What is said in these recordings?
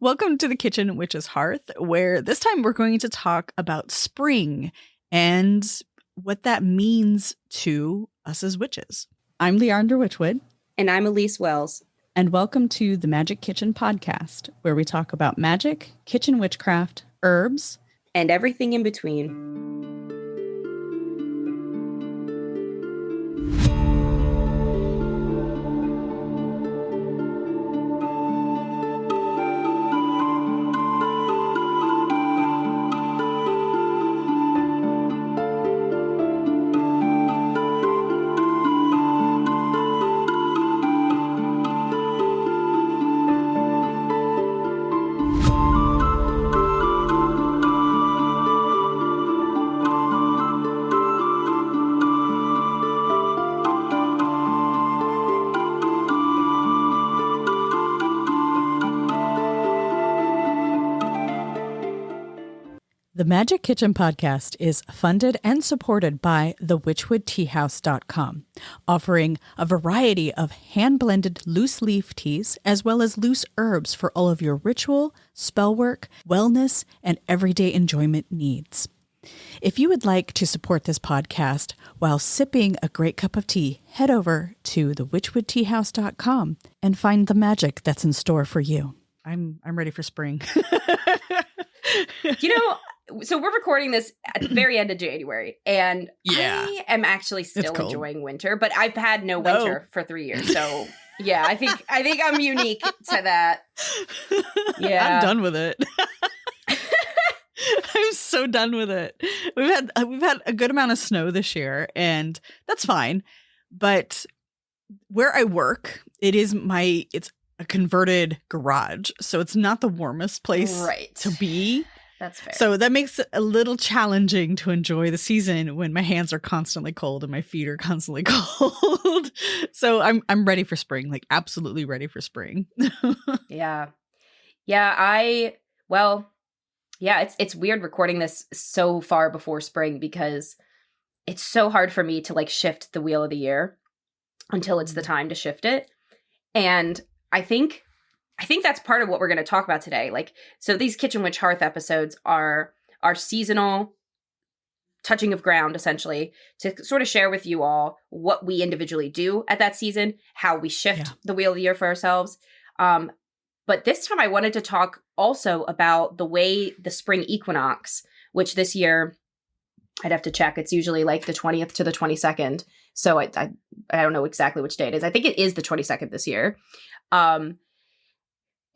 Welcome to the Kitchen Witch's Hearth, where this time we're going to talk about spring and what that means to us as witches. I'm Leandra Witchwood. And I'm Elyse Wells. And welcome to the Magic Kitchen Podcast, where we talk about magic, kitchen witchcraft, herbs, and everything in between. The Magic Kitchen Podcast is funded and supported by thewitchwoodteahouse.com, offering a variety of hand-blended loose leaf teas as well as loose herbs for all of your ritual, spell work, wellness, and everyday enjoyment needs. If you would like to support this podcast while sipping a great cup of tea, head over to thewitchwoodteahouse.com and find the magic that's in store for you. I'm ready for spring. So we're recording this at the very end of January, and I am actually still enjoying winter, but I've had no winter for 3 years. So yeah, I think I'm unique to that. Yeah, I'm done with it. I'm so done with it. We've had a good amount of snow this year, and that's fine. But where I work, it's a converted garage, so it's not the warmest place to be. That's fair. So that makes it a little challenging to enjoy the season when my hands are constantly cold and my feet are constantly cold. So I'm ready for spring, like absolutely ready for spring. Yeah. It's weird recording this so far before spring because it's so hard for me to like shift the wheel of the year until it's the time to shift it. And I think that's part of what we're going to talk about today. Like, so these Kitchen Witch Hearth episodes are our seasonal touching of ground, essentially, to sort of share with you all what we individually do at that season, how we shift the wheel of the year for ourselves. But this time I wanted to talk also about the way the spring equinox, which this year I'd have to check. It's usually like the 20th to the 22nd. So I don't know exactly which day it is. I think it is the 22nd this year.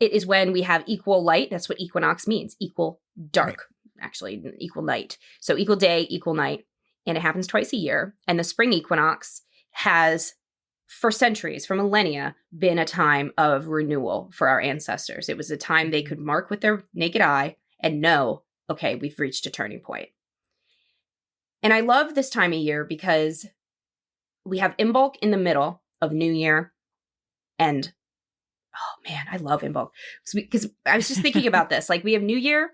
It is when we have equal light. That's what equinox means. Equal dark, actually, equal night. So equal day, equal night. And it happens twice a year. And the spring equinox has, for centuries, for millennia, been a time of renewal for our ancestors. It was a time they could mark with their naked eye and know, okay, we've reached a turning point. And I love this time of year because we have Imbolc in the middle of New Year and oh man, I love Imbolc. Because I was just thinking about this. Like we have New Year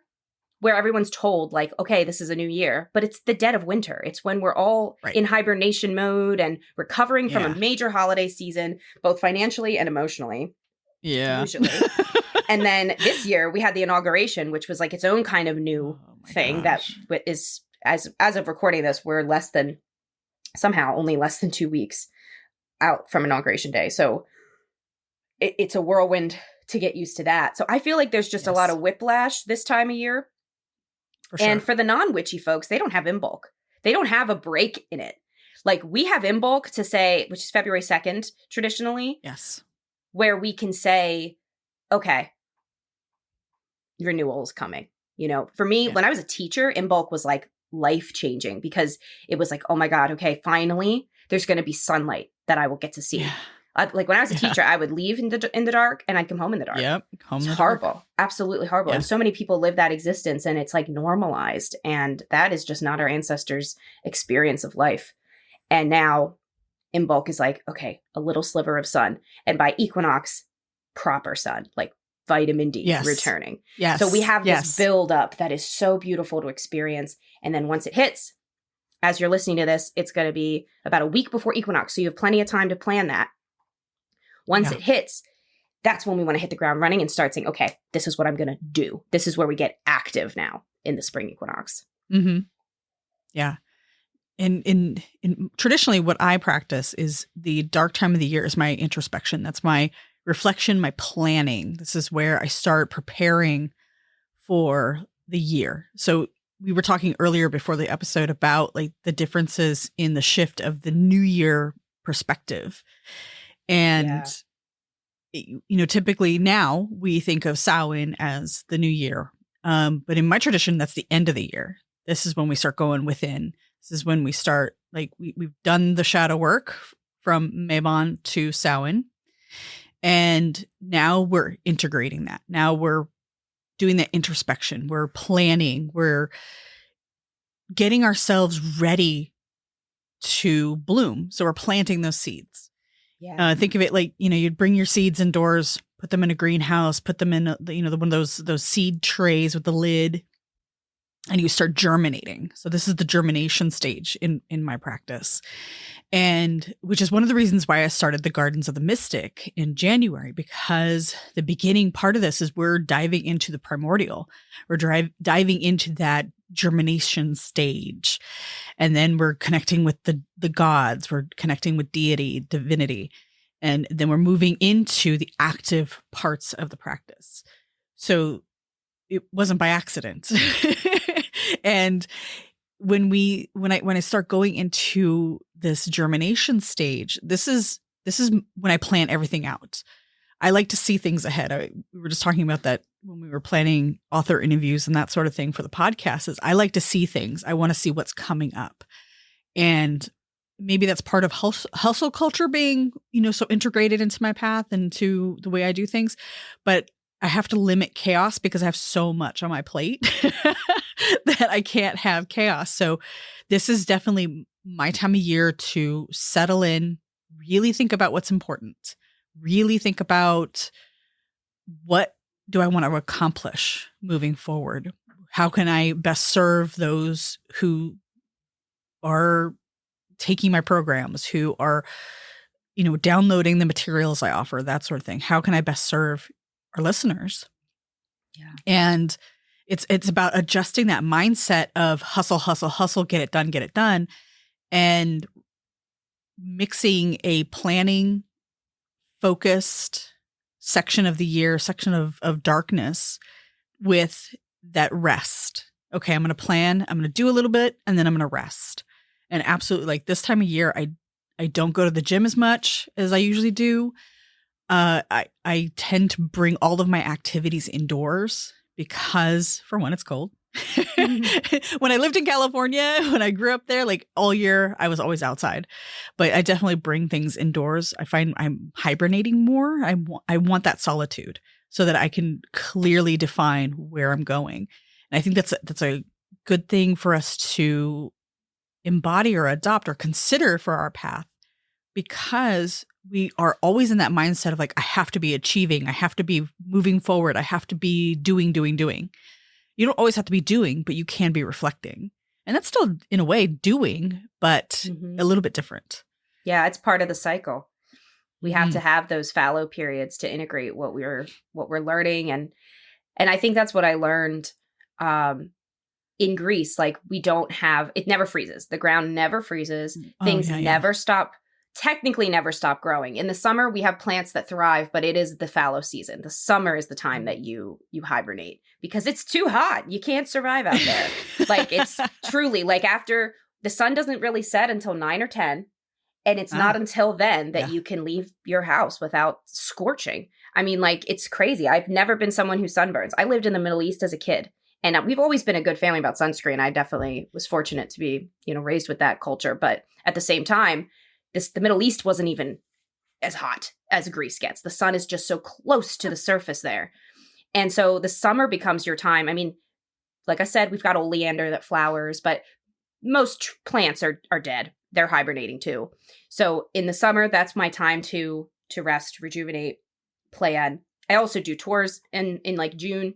where everyone's told like, okay, this is a new year, but it's the dead of winter. It's when we're all in hibernation mode and recovering from a major holiday season, both financially and emotionally. Yeah. Usually. And then this year we had the inauguration, which was like its own kind of new thing that is, as of recording this, we're only less than 2 weeks out from inauguration day. So it's a whirlwind to get used to that. So I feel like there's just a lot of whiplash this time of year. For sure. And for the non-witchy folks, they don't have Imbolc. They don't have a break in it. Like we have Imbolc to say, which is February 2nd, traditionally. Yes. Where we can say, okay, renewal is coming. You know, for me, when I was a teacher, Imbolc was like life-changing because it was like, oh my God, okay, finally, there's going to be sunlight that I will get to see. Yeah. Like when I was a teacher, I would leave in the dark and I'd come home in the dark. Yep. It's horrible. Absolutely horrible. Yeah. And so many people live that existence and it's like normalized. And that is just not our ancestors' experience of life. And now Imbolc is like, okay, a little sliver of sun. And by equinox, proper sun, like vitamin D returning. Yes. So we have this build up that is so beautiful to experience. And then once it hits, as you're listening to this, it's going to be about a week before equinox. So you have plenty of time to plan that. Once it hits, that's when we want to hit the ground running and start saying, okay, this is what I'm going to do. This is where we get active now in the spring equinox. Mm-hmm. Yeah. In traditionally, what I practice is the dark time of the year is my introspection. That's my reflection, my planning. This is where I start preparing for the year. So we were talking earlier before the episode about like the differences in the shift of the new year perspective. And, typically now we think of Samhain as the new year. But in my tradition, that's the end of the year. This is when we start going within. This is when we start, like we've done the shadow work from Mabon to Samhain. And now we're integrating that. Now we're doing that introspection. We're planning. We're getting ourselves ready to bloom. So we're planting those seeds. Yeah. Think of it like, you'd bring your seeds indoors, put them in a greenhouse, put them in, one of those seed trays with the lid, and you start germinating. So this is the germination stage in my practice. And which is one of the reasons why I started the Gardens of the Mystic in January, because the beginning part of this is we're diving into the primordial. We're diving into that germination stage. And then we're connecting with the gods. We're connecting with deity, divinity. And then we're moving into the active parts of the practice. So it wasn't by accident. And when I start going into this germination stage, this is when I plan everything out. I like to see things ahead. We were just talking about that when we were planning author interviews and that sort of thing for the podcast. Is I like to see things. I want to see what's coming up, and maybe that's part of hustle culture being so integrated into my path and to the way I do things. But I have to limit chaos because I have so much on my plate that I can't have chaos. So this is definitely my time of year to settle in, really think about what's important, really think about what do I want to accomplish moving forward? How can I best serve those who are taking my programs, who are, downloading the materials I offer, that sort of thing? How can I best serve our listeners? Yeah. And it's about adjusting that mindset of hustle, hustle, hustle, get it done, and mixing a planning focused section of the year, section of darkness with that rest. Okay, I'm going to plan, I'm going to do a little bit, and then I'm going to rest. And absolutely, like this time of year, I don't go to the gym as much as I usually do. I tend to bring all of my activities indoors because, for one, it's cold. When I lived in California, when I grew up there, like all year, I was always outside. But I definitely bring things indoors. I find I'm hibernating more. I want that solitude so that I can clearly define where I'm going. And I think that's a good thing for us to embody or adopt or consider for our path, because we are always in that mindset of like, I have to be achieving, I have to be moving forward, I have to be doing. You don't always have to be doing, but you can be reflecting. And that's still, in a way, doing, but a little bit different. Yeah, it's part of the cycle. We have to have those fallow periods to integrate what we're learning. And I think that's what I learned in Greece. Like, we don't have, it never freezes. The ground never freezes. Things never stop. Technically never stop growing. In the summer, we have plants that thrive, but it is the fallow season. The summer is the time that you hibernate because it's too hot. You can't survive out there. Like, it's truly like after the sun doesn't really set until 9 or 10. And it's not until then that you can leave your house without scorching. I mean, like, it's crazy. I've never been someone who sunburns. I lived in the Middle East as a kid, and we've always been a good family about sunscreen. I definitely was fortunate to be, raised with that culture. But at the same time, the Middle East wasn't even as hot as Greece gets. The sun is just so close to the surface there. And so the summer becomes your time. I mean, like I said, we've got oleander that flowers, but most plants are dead. They're hibernating too. So in the summer, that's my time to rest, rejuvenate, plan. I also do tours in like June.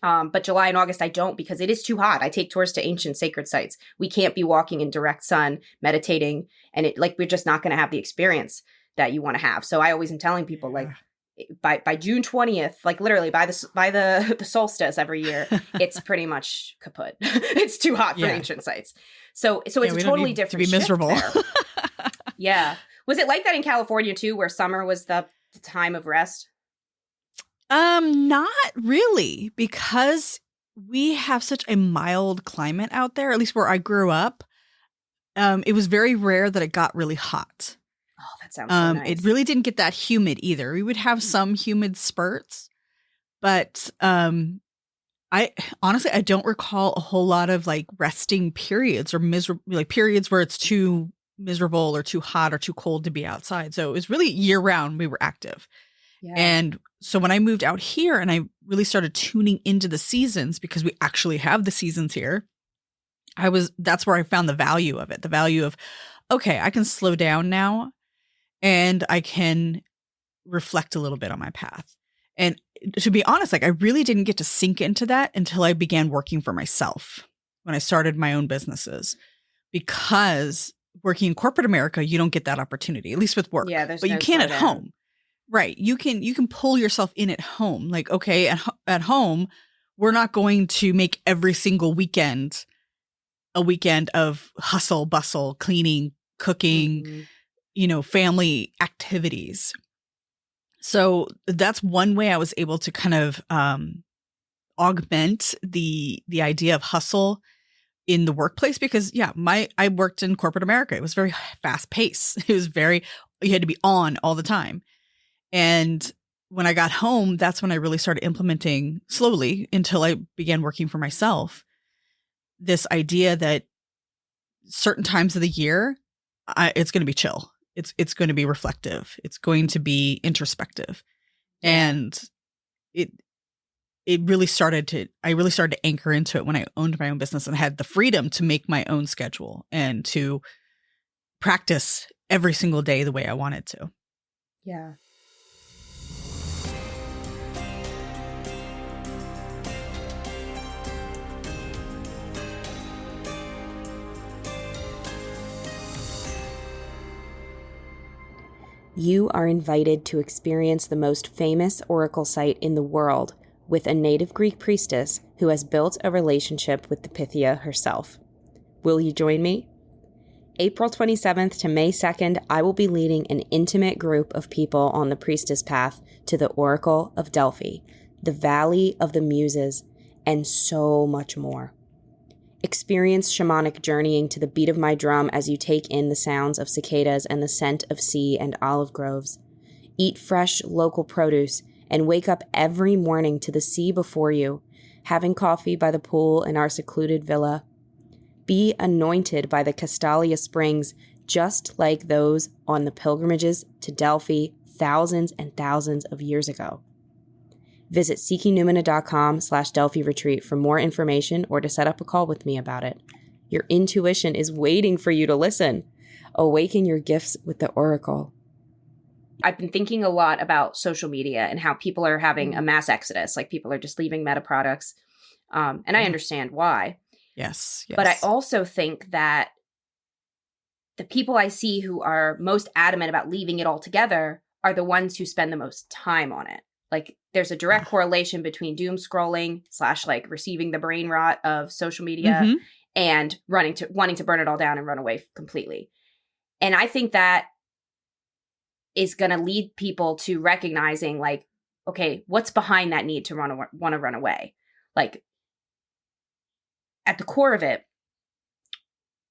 But July and August, I don't, because it is too hot. I take tours to ancient sacred sites. We can't be walking in direct sun, meditating, and we're just not going to have the experience that you want to have. So I always am telling people, like, by June 20th, like literally by the solstice every year, it's pretty much kaput. It's too hot for ancient sites. So it's a totally different to be miserable. shift there. Yeah. Was it like that in California too, where summer was the time of rest? Not really, because we have such a mild climate out there, at least where I grew up. It was very rare that it got really hot. Oh, that sounds so nice. It really didn't get that humid either. We would have some humid spurts, but I honestly, I don't recall a whole lot of like resting periods or miserable, like periods where it's too miserable or too hot or too cold to be outside. So it was really year round we were active. Yeah. And so when I moved out here and I really started tuning into the seasons, because we actually have the seasons here, that's where I found the value of it. The value of, okay, I can slow down now and I can reflect a little bit on my path. And to be honest, like I really didn't get to sink into that until I began working for myself when I started my own businesses, because working in corporate America, you don't get that opportunity, at least with work. Yeah, but you can at home. Right. You can pull yourself in at home. Like, okay, at home, we're not going to make every single weekend a weekend of hustle, bustle, cleaning, cooking, family activities. So that's one way I was able to kind of augment the idea of hustle in the workplace, because I worked in corporate America. It was very fast paced. It was you had to be on all the time. And when I got home, that's when I really started implementing slowly, until I began working for myself, this idea that certain times of the year, it's going to be chill. It's going to be reflective. It's going to be introspective. And I really started to anchor into it when I owned my own business and had the freedom to make my own schedule and to practice every single day the way I wanted to. Yeah. You are invited to experience the most famous oracle site in the world with a native Greek priestess who has built a relationship with the Pythia herself. Will you join me? April 27th to May 2nd, I will be leading an intimate group of people on the priestess path to the Oracle of Delphi, the Valley of the Muses, and so much more. Experience shamanic journeying to the beat of my drum as you take in the sounds of cicadas and the scent of sea and olive groves. Eat fresh local produce and wake up every morning to the sea before you, having coffee by the pool in our secluded villa. Be anointed by the Castalia Springs, just like those on the pilgrimages to Delphi thousands and thousands of years ago. Visit seekingnoumena.com/Delphi retreat for more information or to set up a call with me about it. Your intuition is waiting for you to listen. Awaken your gifts with the Oracle. I've been thinking a lot about social media and how people are having a mass exodus. Like people are just leaving Meta products. And I understand why. Yes. But I also think that the people I see who are most adamant about leaving it altogether are the ones who spend the most time on it. Like there's a direct correlation between doom scrolling / like receiving the brain rot of social media and wanting to burn it all down and run away completely. And I think that is going to lead people to recognizing like, okay, what's behind that need to want to run away? Like at the core of it,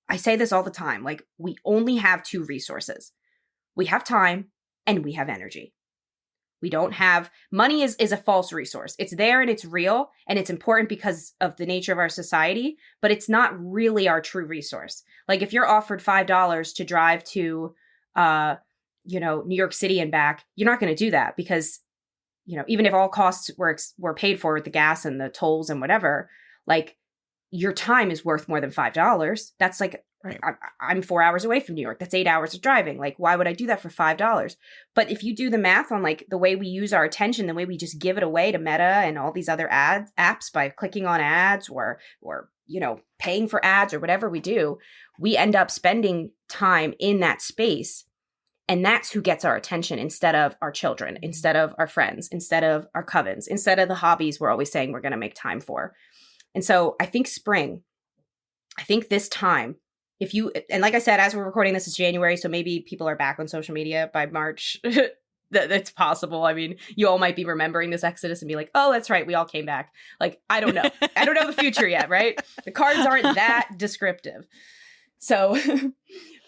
I say this all the time, like we only have two resources. We have time and we have energy. We don't have money is a false resource. It's there and it's real and it's important because of the nature of our society, but it's not really our true resource. Like if you're offered $5 to drive to, New York City and back, you're not going to do that because, even if all costs were paid for with the gas and the tolls and whatever, like your time is worth more than $5. That's like, right. I'm 4 hours away from New York. That's 8 hours of driving. Like, why would I do that for $5? But if you do the math on like the way we use our attention, the way we just give it away to Meta and all these other apps by clicking on ads or paying for ads or whatever we do, we end up spending time in that space. And that's who gets our attention instead of our children, instead of our friends, instead of our covens, instead of the hobbies we're always saying we're going to make time for. And so I think this time, and like I said, as we're recording this is January, so maybe people are back on social media by March. That's possible. I mean, you all might be remembering this Exodus and be like, oh, that's right, we all came back. Like, I don't know. I don't know the future yet, right? The cards aren't that descriptive. So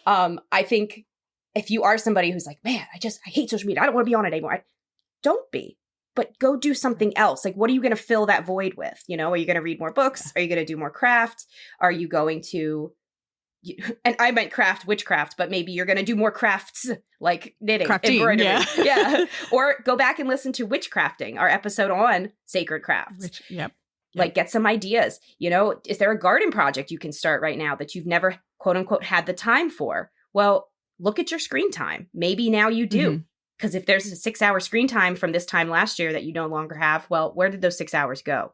I think if you are somebody who's like, man, I hate social media, I don't want to be on it anymore. Don't be, but go do something else. Like, what are you going to fill that void with? You know, are you going to read more books? Are you going to do more craft? Are you going to, and I meant witchcraft, but maybe you're going to do more crafts like knitting, embroidery. Yeah. Or go back and listen to Witchcrafting, our episode on sacred crafts. Yep. Like, get some ideas. You know, is there a garden project you can start right now that you've never, quote unquote, had the time for? Well, look at your screen time. Maybe now you do. Because if there's a 6-hour screen time from this time last year that you no longer have, well, where did those 6 hours go?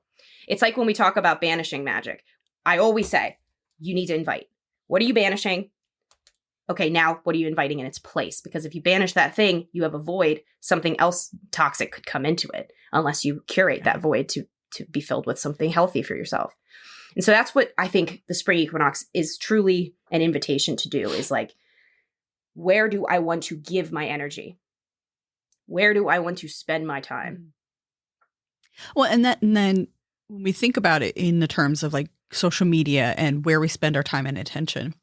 It's like when we talk about banishing magic. I always say, you need to invite. What are you banishing? Okay, now what are you inviting in its place? Because if you banish that thing, you have a void. Something else toxic could come into it unless you curate that void to be filled with something healthy for yourself. And so that's what I think the spring equinox is truly an invitation to do, is like, where do I want to give my energy? Where do I want to spend my time? Well, and then when we think about it in the terms of like social media and where we spend our time and attention,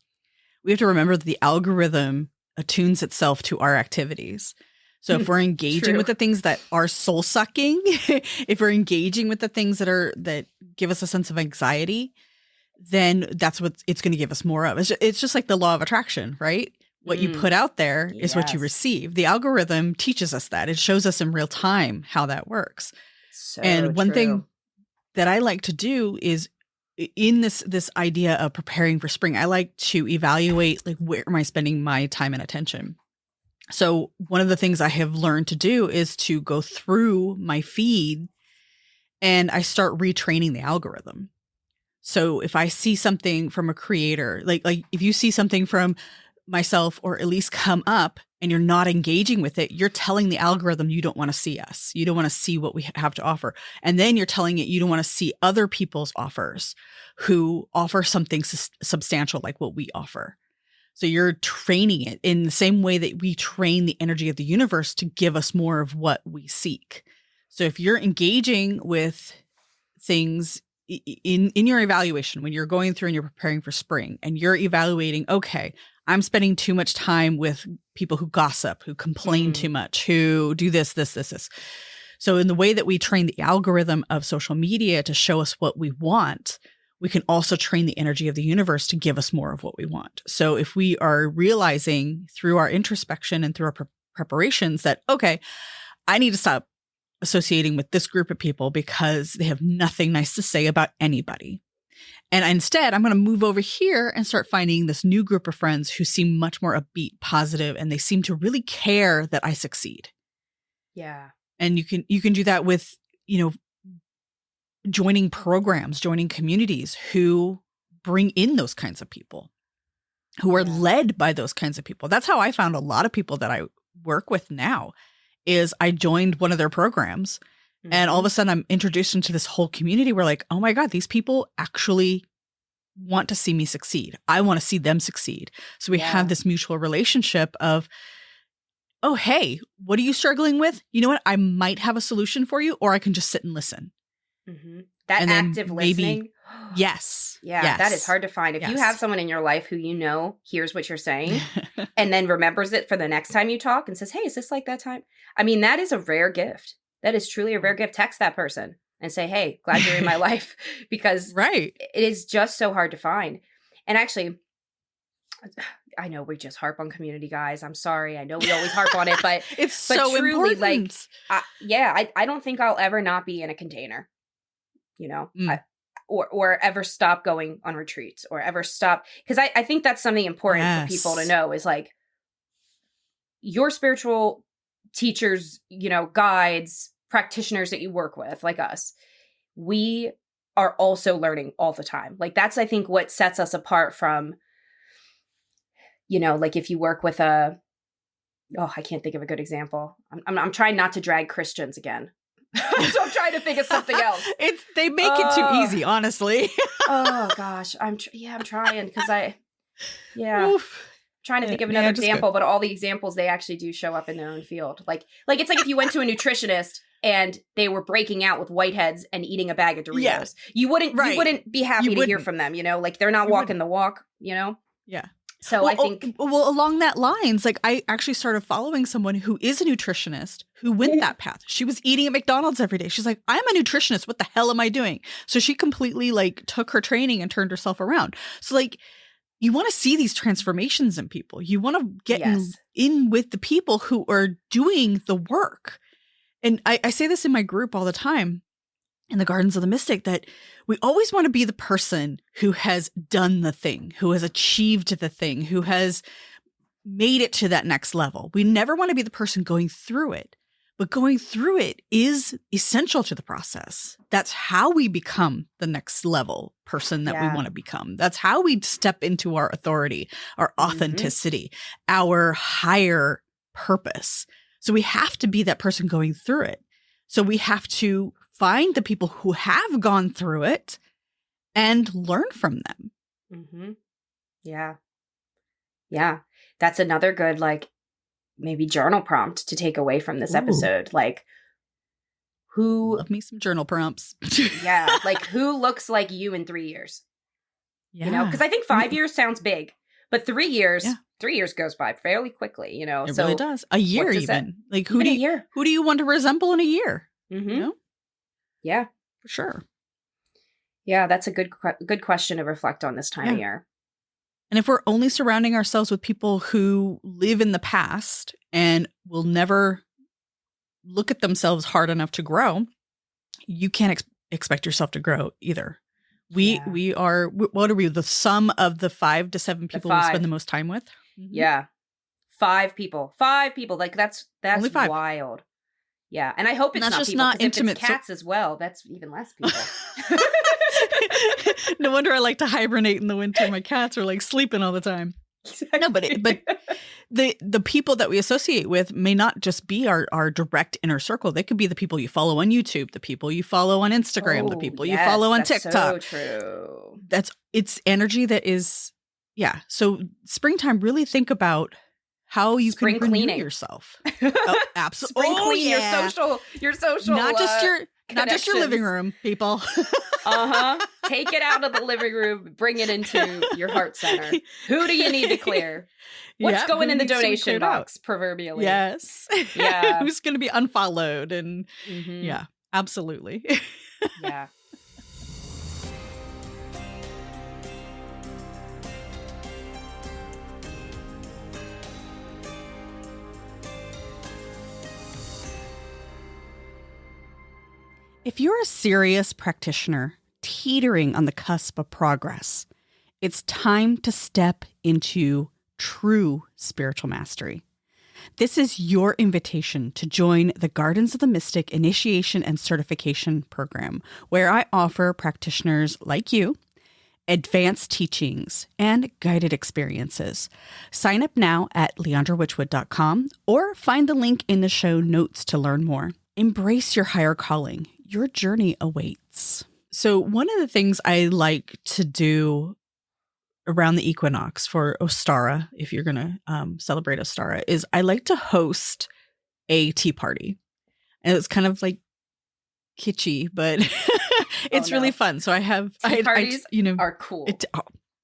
we have to remember that the algorithm attunes itself to our activities. So if we're engaging with the things that are soul sucking, if we're engaging with the things that give us a sense of anxiety, then that's what it's going to give us more of. It's just like the law of attraction, right? What you put out there is what you receive. The algorithm teaches us that. It shows us in real time how that works. And one thing that I like to do is, in this idea of preparing for spring, I like to evaluate, like, where am I spending my time and attention? So one of the things I have learned to do is to go through my feed and I start retraining the algorithm. So if I see something from a creator, like if you see something from myself or Elyse come up and you're not engaging with it, you're telling the algorithm you don't want to see us. You don't want to see what we have to offer. And then you're telling it you don't want to see other people's offers who offer something substantial like what we offer. So you're training it in the same way that we train the energy of the universe to give us more of what we seek. So if you're engaging with things in your evaluation, when you're going through and you're preparing for spring and you're evaluating, okay, I'm spending too much time with people who gossip, who complain too much, who do this. So in the way that we train the algorithm of social media to show us what we want, we can also train the energy of the universe to give us more of what we want. So if we are realizing through our introspection and through our preparations that, okay, I need to stop associating with this group of people because they have nothing nice to say about anybody. And instead, I'm going to move over here and start finding this new group of friends who seem much more upbeat, positive, and they seem to really care that I succeed. Yeah. And you can do that with, joining programs, joining communities who bring in those kinds of people, who are led by those kinds of people. That's how I found a lot of people that I work with now, is I joined one of their programs. And all of a sudden I'm introduced into this whole community where, like, oh my God, these people actually want to see me succeed. I want to see them succeed. So we have this mutual relationship of, oh, hey, what are you struggling with? You know what? I might have a solution for you, or I can just sit and listen. That active listening. Yes. Yeah, that is hard to find. If you have someone in your life who hears what you're saying and then remembers it for the next time you talk and says, hey, is this like that time? I mean, that is a rare gift. That is truly a rare gift. Text that person and say, hey, glad you're in my life, because it is just so hard to find. And actually, I know we just harp on community, guys. I'm sorry. I know we always harp on it, but it's so truly important. I don't think I'll ever not be in a container, or ever stop going on retreats or ever stop. Because I think that's something important for people to know, is like, your spiritual teachers, guides, practitioners that you work with, like us, we are also learning all the time. Like, that's, I think, what sets us apart from, like, if you work with a Oh, I can't think of a good example. I'm trying not to drag Christians again. So I'm trying to think of something else. They make it too easy, honestly. Oh gosh, I'm trying because Oof. trying to think of another example, but all the examples they actually do show up in their own field. Like it's like if you went to a nutritionist and they were breaking out with whiteheads and eating a bag of Doritos, Yeah. you wouldn't be happy to hear from them. Like they're not walking the walk. Yeah. So I think along that lines, like I actually started following someone who is a nutritionist who went that path. She was eating at McDonald's every day. She's like, I'm a nutritionist. What the hell am I doing? So she completely like took her training and turned herself around. So like you want to see these transformations in people. You want to get in with the people who are doing the work. And I say this in my group all the time in the Gardens of the Mystic, that we always want to be the person who has done the thing, who has achieved the thing, who has made it to that next level. We never want to be the person going through it, but going through it is essential to the process. That's how we become the next level person that we want to become. That's how we step into our authority, our authenticity, our higher purpose. So we have to be that person going through it. So we have to find the people who have gone through it and learn from them. Mm-hmm. Yeah. Yeah. That's another good, like, maybe journal prompt to take away from this episode. Like, who... Love me some journal prompts. Yeah. Like, who looks like you in 3 years? Yeah. Because I think 5 years sounds big, but 3 years... Yeah. 3 years goes by fairly quickly, It really does. A year even. Like, who do you want to resemble in a year? Mm-hmm. Yeah. For sure. Yeah, that's a good question to reflect on this time of year. And if we're only surrounding ourselves with people who live in the past and will never look at themselves hard enough to grow, you can't expect yourself to grow either. We are, what are we, the sum of the 5 to 7 people we spend the most time with? Mm-hmm. Yeah. 5 people. 5 people. Like that's only 5. Wild. Yeah. And I hope it's not just people, not intimate. If it's cats as well, that's even less people. No wonder I like to hibernate in the winter. My cats are like sleeping all the time. Exactly. No, but the people that we associate with may not just be our direct inner circle. They could be the people you follow on YouTube, the people you follow on Instagram, the people you follow on TikTok. So true. It's energy that is, So springtime, really think about how you can renew yourself. Oh, absolutely. Spring clean your social. Not just your living room, people. Take it out of the living room, bring it into your heart center. Who do you need to clear? What's going in the donation box, proverbially? Yes. Yeah. Who's going to be unfollowed? And yeah, absolutely. Yeah. If you're a serious practitioner teetering on the cusp of progress, it's time to step into true spiritual mastery. This is your invitation to join the Gardens of the Mystic Initiation and Certification Program, where I offer practitioners like you advanced teachings and guided experiences. Sign up now at leandrawitchwood.com or find the link in the show notes to learn more. Embrace your higher calling. Your journey awaits. So one of the things I like to do around the equinox for Ostara, if you're going to celebrate Ostara, is I like to host a tea party. And it's kind of like kitschy, but it's really fun. So I have tea parties are cool.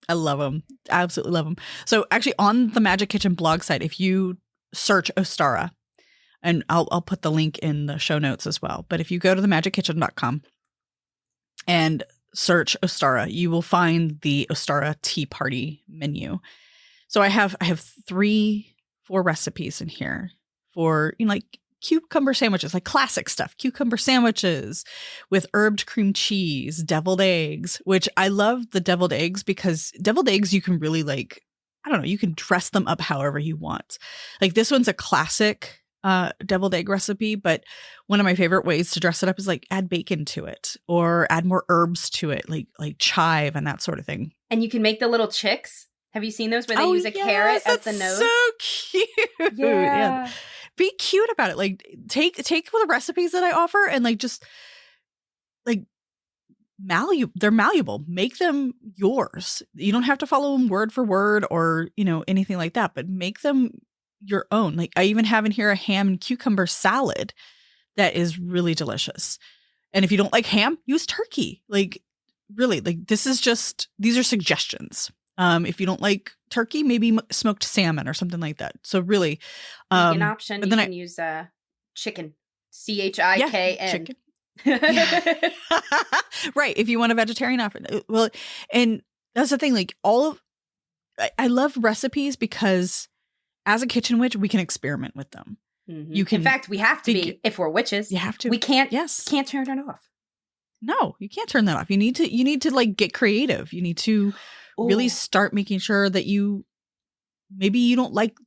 I love them. Absolutely love them. So actually on the Magic Kitchen blog site, if you search Ostara, and I'll put the link in the show notes as well. But if you go to themagickitchen.com and search Ostara, you will find the Ostara tea party menu. So I have 3-4 recipes in here for, like cucumber sandwiches, like classic stuff, cucumber sandwiches with herbed cream cheese, deviled eggs, which I love the deviled eggs because deviled eggs, you can really you can dress them up however you want. Like this one's a classic deviled egg recipe, but one of my favorite ways to dress it up is like add bacon to it or add more herbs to it, like chive and that sort of thing. And you can make the little chicks Have you seen those where they use a carrot as the nose? So cute. Yeah. Be cute about it. Like take the recipes that I offer and like just like they're malleable. Make them yours. You don't have to follow them word for word or, anything like that, but make them your own. Like I even have in here a ham and cucumber salad that is really delicious. And if you don't like ham, use turkey. Like really, like these are suggestions. If you don't like turkey, maybe smoked salmon or something like that. So really, vegan option. You can use chicken, CHIKN. Chicken. Right. If you want a vegetarian option, well, and that's the thing. Like I love recipes because as a kitchen witch, we can experiment with them. Mm-hmm. In fact, we have to be if we're witches. You have to. We can't. Yes. Can't turn it off. No, you can't turn that off. You need to like get creative. You need to really start making sure that maybe you don't like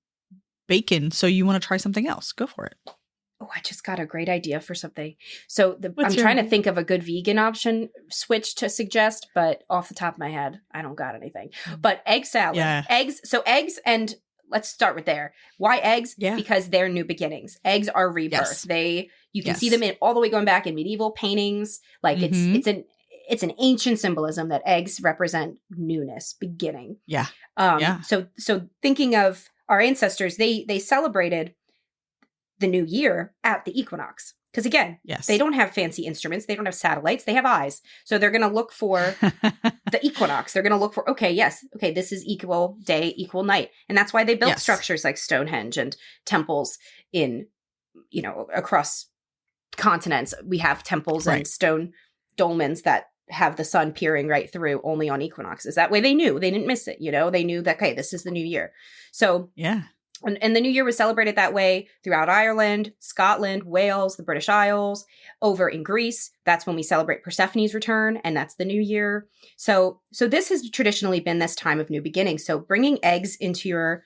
bacon, so you want to try something else. Go for it. Oh, I just got a great idea for something. So I'm trying to think of a good vegan option switch to suggest, but off the top of my head, I don't got anything. But egg salad, eggs. So eggs, and let's start with there. Why eggs? Yeah. Because they're new beginnings. Eggs are rebirth. Yes. You can see them all the way going back in medieval paintings. Like it's an ancient symbolism that eggs represent newness, beginning. Yeah. So thinking of our ancestors, they celebrated the new year at the equinox. Because again, they don't have fancy instruments. They don't have satellites. They have eyes. So they're going to look for the equinox. They're going to look for, this is equal day, equal night. And that's why they built structures like Stonehenge and temples in, across continents. We have temples and stone dolmens that have the sun peering right through only on equinoxes. That way they knew. They didn't miss it. They knew that, this is the new year. So And the New Year was celebrated that way throughout Ireland, Scotland, Wales, the British Isles, over in Greece. That's when we celebrate Persephone's return, and that's the New Year. So this has traditionally been this time of new beginnings. So bringing eggs into your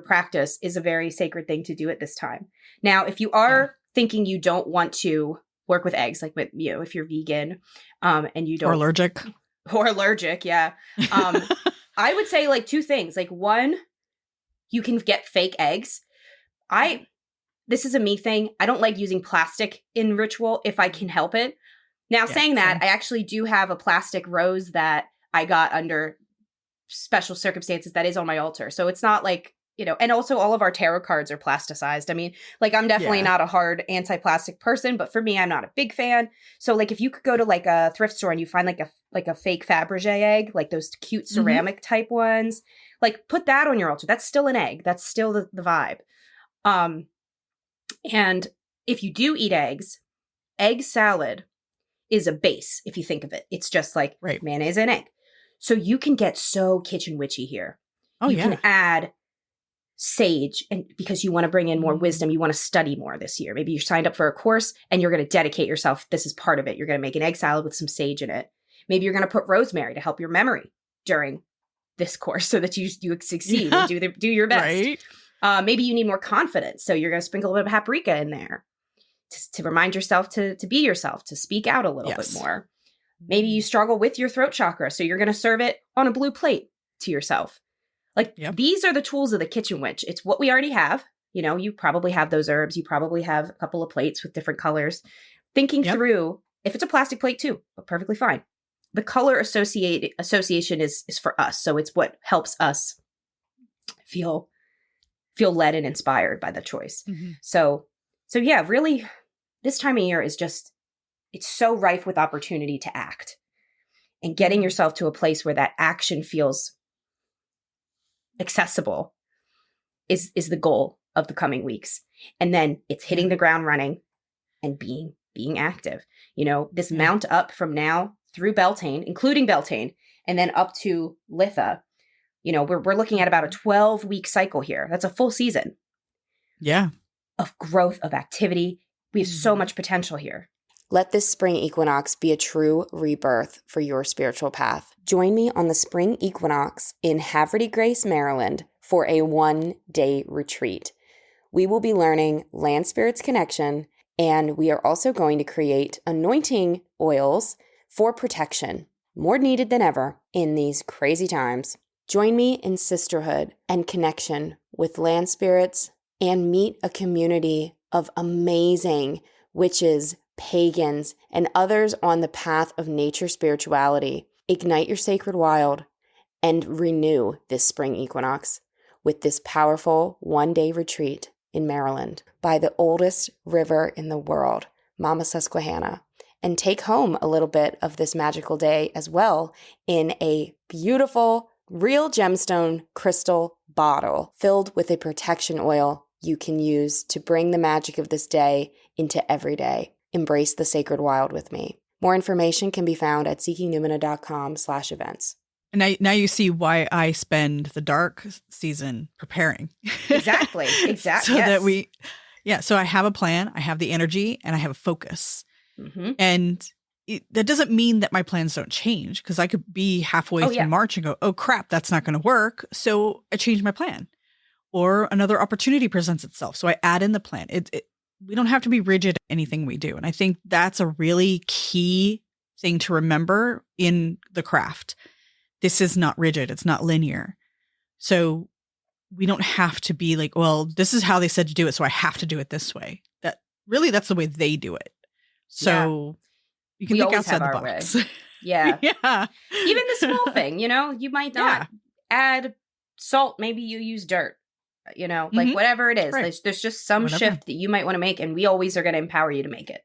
practice is a very sacred thing to do at this time. Now, if you are thinking you don't want to work with eggs, like if you're vegan, and you don't or allergic, I would say like two things. Like one, you can get fake eggs. This is a me thing. I don't like using plastic in ritual if I can help it. Now, saying that, I actually do have a plastic rose that I got under special circumstances that is on my altar. So it's not like, and also all of our tarot cards are plasticized. I mean, like I'm definitely not a hard anti-plastic person, but for me, I'm not a big fan. So like if you could go to like a thrift store and you find like a fake Fabergé egg, like those cute ceramic type ones, like put that on your altar. That's still an egg. That's still the vibe. And if you do eat eggs, egg salad is a base. If you think of it, it's just like mayonnaise and egg. So you can get so kitchen witchy here. You can add sage, and because you want to bring in more wisdom, you want to study more this year. Maybe you signed up for a course and you're going to dedicate yourself. This is part of it. You're going to make an egg salad with some sage in it. Maybe you're going to put rosemary to help your memory during this course so that you succeed and do your best. Maybe you need more confidence. So you're going to sprinkle a bit of paprika in there to remind yourself to be yourself, to speak out a little bit more. Maybe you struggle with your throat chakra. So you're going to serve it on a blue plate to yourself. Like these are the tools of the kitchen witch. It's what we already have. You probably have those herbs. You probably have a couple of plates with different colors. Thinking through, if it's a plastic plate too, but perfectly fine. The color association is for us. So it's what helps us feel led and inspired by the choice. So yeah, really this time of year is it's so rife with opportunity to act, and getting yourself to a place where that action feels accessible is the goal of the coming weeks. And then it's hitting the ground running and being active. This mount up from now through Beltane, including Beltane, and then up to Litha. We're looking at about a 12-week cycle here. That's a full season. Of growth, of activity. We have so much potential here. Let this spring equinox be a true rebirth for your spiritual path. Join me on the spring equinox in Haverty Grace, Maryland for a 1-day retreat. We will be learning land spirits connection, and we are also going to create anointing oils for protection. more needed than ever in these crazy times. Join me in sisterhood and connection with land spirits and meet a community of amazing witches, pagans, and others on the path of nature spirituality. Ignite your sacred wild and renew this spring equinox with this powerful one-day retreat in Maryland by the oldest river in the world, Mama Susquehanna, and take home a little bit of this magical day as well in a beautiful, real gemstone crystal bottle filled with a protection oil you can use to bring the magic of this day into every day. Embrace the sacred wild with me. More information can be found at seekingnumina.com/events. Now you see why I spend the dark season preparing. Exactly. So that so I have a plan, I have the energy, and I have a focus. Mm-hmm. And that doesn't mean that my plans don't change, because I could be halfway through March and go, oh crap, that's not going to work. So I change my plan, or another opportunity presents itself. So I add in the plan. We don't have to be rigid in anything we do. And I think that's a really key thing to remember in the craft. This is not rigid. It's not linear. So we don't have to be like, well, this is how they said to do it, so I have to do it this way. That's the way they do it. So you can think outside the box. Yeah. Yeah. Even the small thing, you might not add salt. Maybe you use dirt, like whatever it is. Right. There's just some shift that you might want to make, and we always are going to empower you to make it.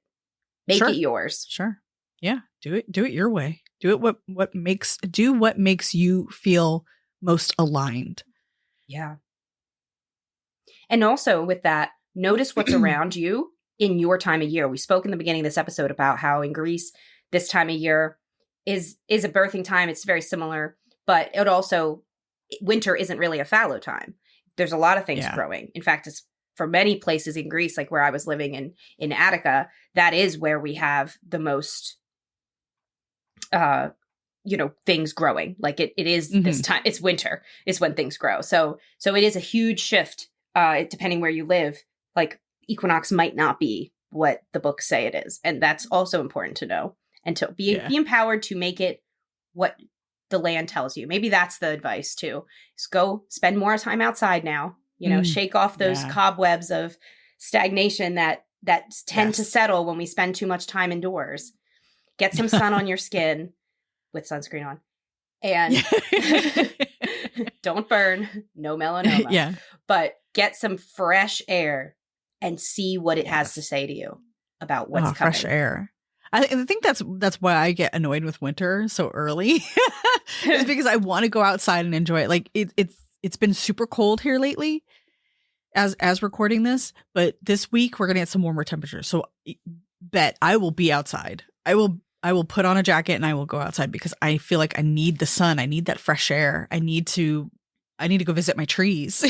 Make it yours. Sure. Yeah. Do it your way. Do it what makes you feel most aligned. Yeah. And also with that, notice what's around you in your time of year. We spoke in the beginning of this episode about how in Greece, this time of year is a birthing time. It's very similar, but winter isn't really a fallow time. There's a lot of things growing. In fact, it's for many places in Greece, like where I was living in Attica, that is where we have the most things growing. Like it is this time, it's winter is when things grow. So it is a huge shift, depending where you live. Like equinox might not be what the books say it is. And that's also important to know, and to be empowered to make it what the land tells you. Maybe that's the advice too, is go spend more time outside now, shake off those cobwebs of stagnation that tend to settle when we spend too much time indoors. Get some sun on your skin with sunscreen on, and don't burn, no melanoma. Yeah. But get some fresh air and see what it has to say to you about what's coming. Fresh air. I think that's why I get annoyed with winter so early. It's because I want to go outside and enjoy it. Like it's been super cold here lately as recording this, but this week we're going to get some warmer temperatures. So bet I will be outside. I will put on a jacket and I will go outside, because I feel like I need the sun. I need that fresh air. I need to go visit my trees,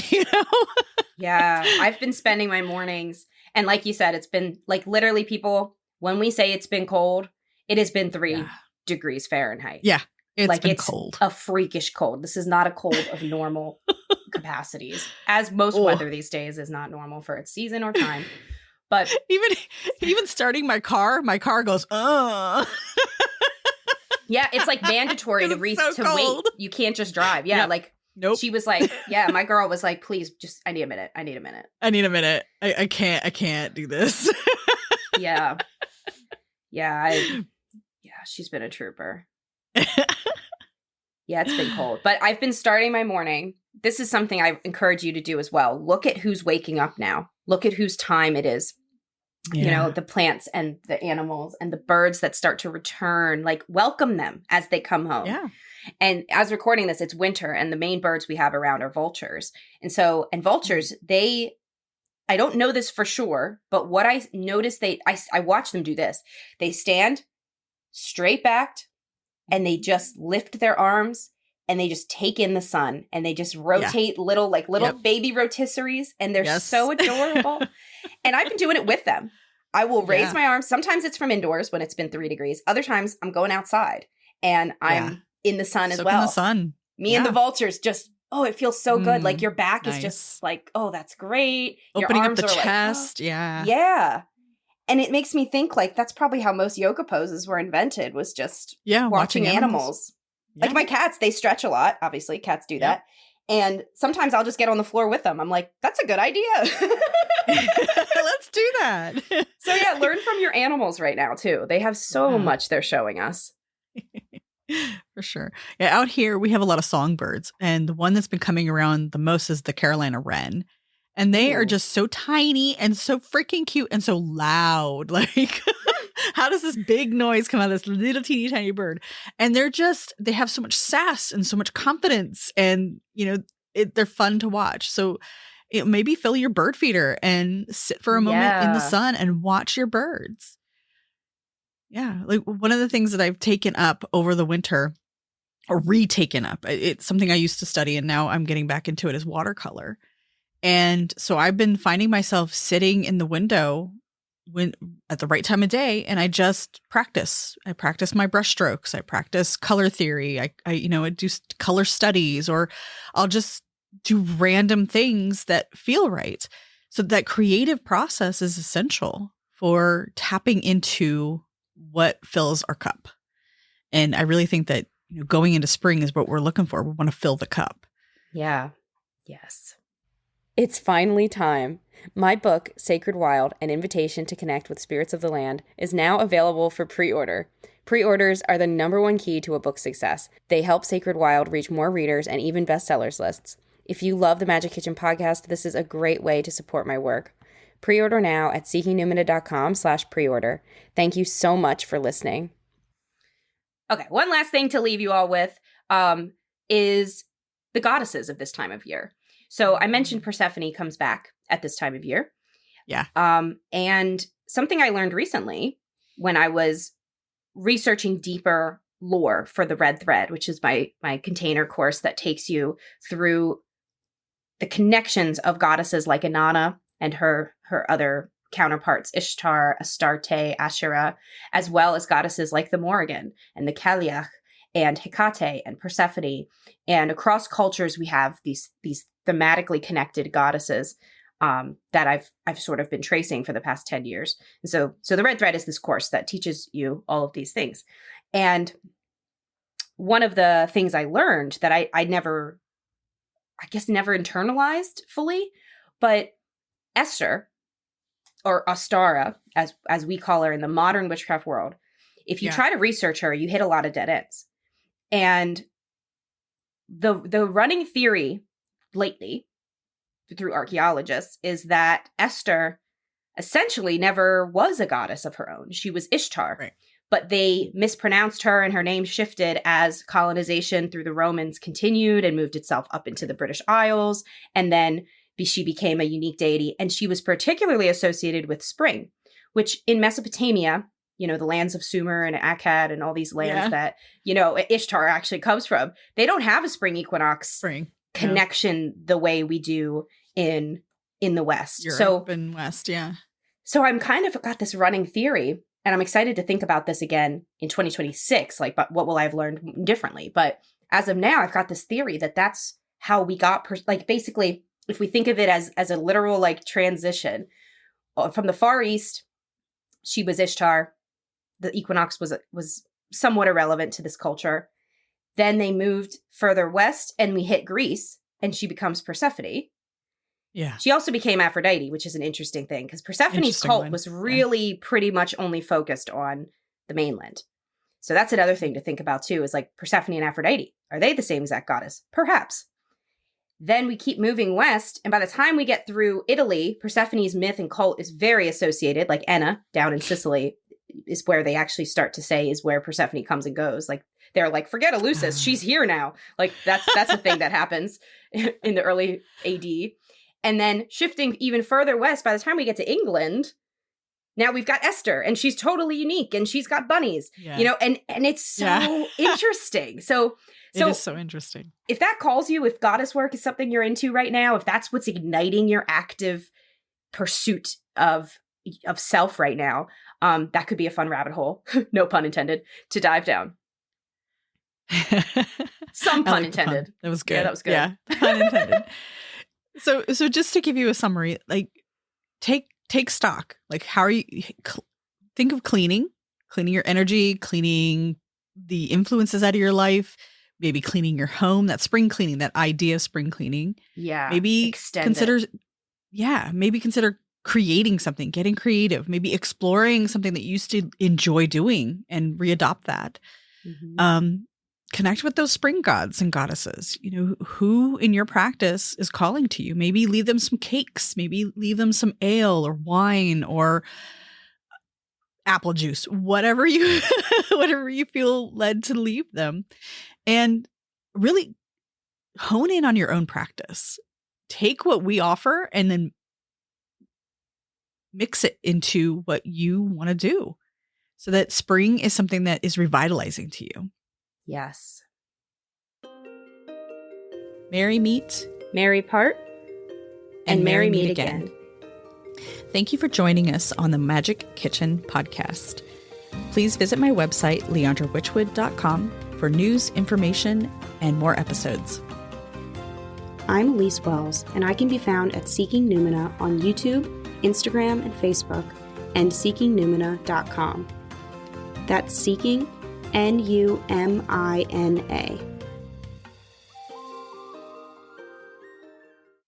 Yeah. I've been spending my mornings, and like you said, it's been like literally, people, when we say it's been cold, it has been 3 degrees Fahrenheit. Yeah. It's been it's cold. A freakish cold. This is not a cold of normal capacities, as most weather these days is not normal for its season or time. But even starting my car goes, yeah, it's like mandatory to wait. You can't just drive. Yeah, like nope. She was like, yeah, my girl was like, please, just I need a minute. I can't do this. Yeah. She's been a trooper. Yeah, it's been cold, but I've been starting my morning. This is something I encourage you to do as well. Look at who's waking up now. Look at whose time it is. Yeah. The plants and the animals and the birds that start to return, like welcome them as they come home. Yeah. And as recording this, it's winter, and the main birds we have around are vultures. And vultures, I don't know this for sure, but what I noticed, I watch them do this. They stand straight backed, and they just lift their arms, and they just take in the sun, and they just rotate little baby rotisseries, and they're so adorable. And I've been doing it with them. I will raise my arms. Sometimes it's from indoors when it's been 3 degrees. Other times I'm going outside, and I'm in the sun as well. In the sun. Me and the vultures just, it feels so good. Like your back is just like, oh, that's great. Opening your arms up the are chest. like, yeah. And it makes me think like that's probably how most yoga poses were invented, was just watching animals. Yeah. Like my cats, they stretch a lot. Obviously, cats do that. And sometimes I'll just get on the floor with them. I'm like, that's a good idea. Let's do that. So yeah, learn from your animals right now too. They have so much they're showing us. For sure. Yeah, out here we have a lot of songbirds, and the one that's been coming around the most is the Carolina wren. And they are just so tiny and so freaking cute and so loud. Like, how does this big noise come out of this little teeny tiny bird? And they have so much sass and so much confidence, and, they're fun to watch. So maybe fill your bird feeder and sit for a moment in the sun and watch your birds. Yeah. Like, one of the things that I've taken up over the winter, or retaken up, it's something I used to study and now I'm getting back into it, is watercolor. And so I've been finding myself sitting in the window at the right time of day, and I just practice. I practice my brush strokes. I practice color theory. I do color studies, or I'll just do random things that feel right. So that creative process is essential for tapping into what fills our cup. And I really think that going into spring is what we're looking for. We want to fill the cup. Yeah. Yes. It's finally time. My book, Sacred Wild, An Invitation to Connect with Spirits of the Land, is now available for pre-order. Pre-orders are the #1 key to a book's success. They help Sacred Wild reach more readers and even bestsellers lists. If you love the Magic Kitchen podcast, this is a great way to support my work. Pre-order now at seekingnumina.com/pre-order. Thank you so much for listening. Okay, one last thing to leave you all with is the goddesses of this time of year. So I mentioned Persephone comes back at this time of year. Yeah. And something I learned recently when I was researching deeper lore for the Red Thread, which is my container course that takes you through the connections of goddesses like Inanna and her other counterparts, Ishtar, Astarte, Asherah, as well as goddesses like the Morrigan and the Cailleach and Hecate and Persephone. And across cultures, we have these thematically connected goddesses that I've sort of been tracing for the past 10 years. And so the Red Thread is this course that teaches you all of these things. And one of the things I learned that I never internalized fully, but Esther, or Ostara, as we call her in the modern witchcraft world, if you try to research her, you hit a lot of dead ends. And the running theory lately through archaeologists is that Esther essentially never was a goddess of her own. She was Ishtar, right. But they mispronounced her and her name shifted as colonization through the Romans continued and moved itself up into the British Isles. And then she became a unique deity. And she was particularly associated with spring, which in Mesopotamia, the lands of Sumer and Akkad and all these lands that, Ishtar actually comes from, they don't have a spring equinox connection the way we do in the West. Europe and West, yeah. So I'm kind of got this running theory, and I'm excited to think about this again in 2026. Like, but what will I have learned differently? But as of now, I've got this theory that that's how we got, basically, if we think of it as a literal transition from the Far East, she was Ishtar. The equinox was somewhat irrelevant to this culture. Then they moved further west and we hit Greece and she becomes Persephone. Yeah. She also became Aphrodite, which is an interesting thing because Persephone's cult was really pretty much only focused on the mainland. So that's another thing to think about too, is Persephone and Aphrodite. Are they the same exact goddess? Perhaps. Then we keep moving west, and by the time we get through Italy, Persephone's myth and cult is very associated, like Enna down in Sicily is where they actually start to say is where Persephone comes and goes. They're like, forget Eleusis, she's here now. That's a thing that happens in the early AD. And then shifting even further west, by the time we get to England, now we've got Esther, and she's totally unique, and she's got bunnies, and it's so interesting. So it is so interesting. If that calls you, if goddess work is something you're into right now, if that's what's igniting your active pursuit of self right now, that could be a fun rabbit hole, no pun intended, to dive down. Some pun intended. Pun. That was good. Yeah, that was good. Yeah, pun intended. So just to give you a summary, take take stock. Like, how are you, think of cleaning your energy, cleaning the influences out of your life, maybe cleaning your home, that spring cleaning, that idea of spring cleaning. Yeah. Maybe consider creating something, getting creative, maybe exploring something that you used to enjoy doing and readopt that. Mm-hmm. Connect with those spring gods and goddesses. You know, who in your practice is calling to you. Maybe leave them some cakes, maybe leave them some ale or wine or apple juice, whatever you feel led to leave them, and really hone in on your own practice. Take what we offer and then mix it into what you want to do so that spring is something that is revitalizing to you. Yes. Merry meet, merry part, and merry meet again. Thank you for joining us on the Magic Kitchen podcast. Please visit my website, leandrawitchwood.com, for news, information, and more episodes. I'm Elyse Wells, and I can be found at Seeking Numina on YouTube, Instagram, and Facebook, and seekingnumina.com. That's Seeking, Numina.